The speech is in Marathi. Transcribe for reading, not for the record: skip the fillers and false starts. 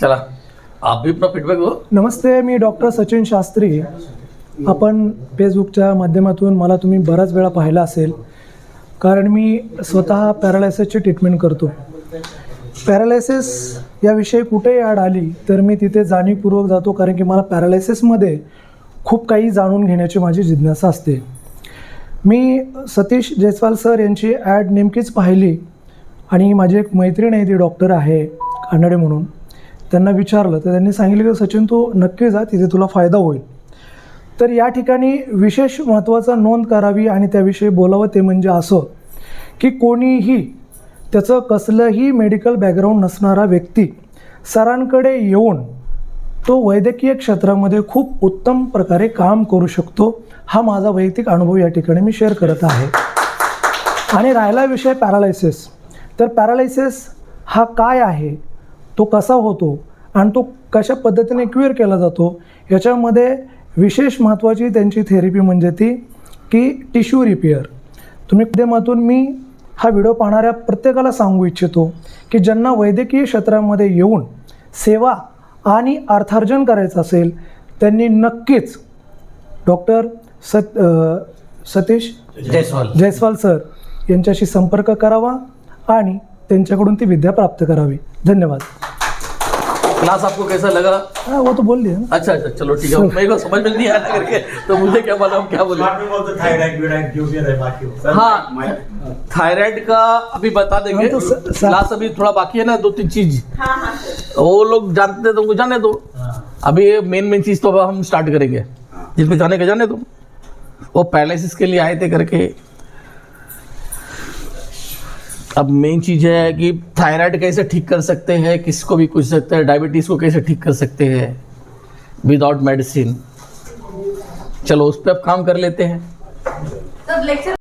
चला आप भी अपना फीडबॅक दो. नमस्ते, मी डॉक्टर सचिन शास्त्री. आपण फेसबुकच्या माध्यमातून मला तुम्ही बराच वेळा पाहिलं असेल, कारण मी स्वतः पॅरालायसिसची ट्रीटमेंट करतो. पॅरालायसिस याविषयी कुठेही ॲड आली तर मी तिथे जाणीवपूर्वक जातो, कारण की मला पॅरालायसिसमध्ये खूप काही जाणून घेण्याची माझी जिज्ञासा असते. मी सतीश जयस्वाल सर यांची ॲड नेमकीच पाहिली आणि माझी एक मैत्रीण आहे, ती डॉक्टर आहे कानडे म्हणून. त्यांना विचारलं तर त्यांनी सांगितलं की सचिन तू नक्की जा, तिथे तुला फायदा होईल. तर या ठिकाणी विशेष महत्त्वाचं नोंद करावी आणि त्याविषयी बोलावं ते म्हणजे असं की कोणीही त्याचं कसलंही मेडिकल बॅकग्राऊंड नसणारा व्यक्ती सरांकडे येऊन तो वैद्यकीय क्षेत्रामध्ये खूप उत्तम प्रकारे काम करू शकतो. हा माझा वैयक्तिक अनुभव या ठिकाणी मी शेअर करत आहे. आणि राहिला विषय पॅरालायसिस, तर पॅरालायसिस हा काय आहे, तो कसा होतो आणि तो कशा पद्धतीने क्युअर केला जातो, याच्यामध्ये विशेष महत्त्वाची त्यांची थेरपी म्हणजे ती की टिश्यू रिपेअर. तुम्ही माध्यमातून मी हा व्हिडिओ पाहणाऱ्या प्रत्येकाला सांगू इच्छितो की ज्यांना वैद्यकीय क्षेत्रामध्ये येऊन सेवा आणि अर्थार्जन करायचं असेल त्यांनी नक्कीच डॉक्टर सतीश जयस्वाल सर यांच्याशी संपर्क करावा आणि त्यांच्याकडून ती विद्या प्राप्त करावी. धन्यवाद. क्लास आपको कैसा लगा? हाँ वो तो बोल दिया. अच्छा अच्छा चलो ठीक है. मेरे को समझ में नहीं आया करके तो मुझे क्या मालूम क्या बोले. हाँ थायराइड का अभी बता देंगे. हाँ, तो क्लास अभी थोड़ा बाकी है ना, 2-3 चीज वो लोग जानते हैं तो उनको जाने दो. अभी ये मेन चीज तो अब हम स्टार्ट करेंगे. जिसमें जाने का जाने दो. वो पैरालिसिस के लिए आए थे करके. अब मेन चीज़ है कि थायराइड कैसे ठीक कर सकते हैं, किसको भी पूछ सकते हैं. डायबिटीज़ को कैसे ठीक कर सकते हैं विदाउट मेडिसिन. चलो उस पर अब काम कर लेते हैं.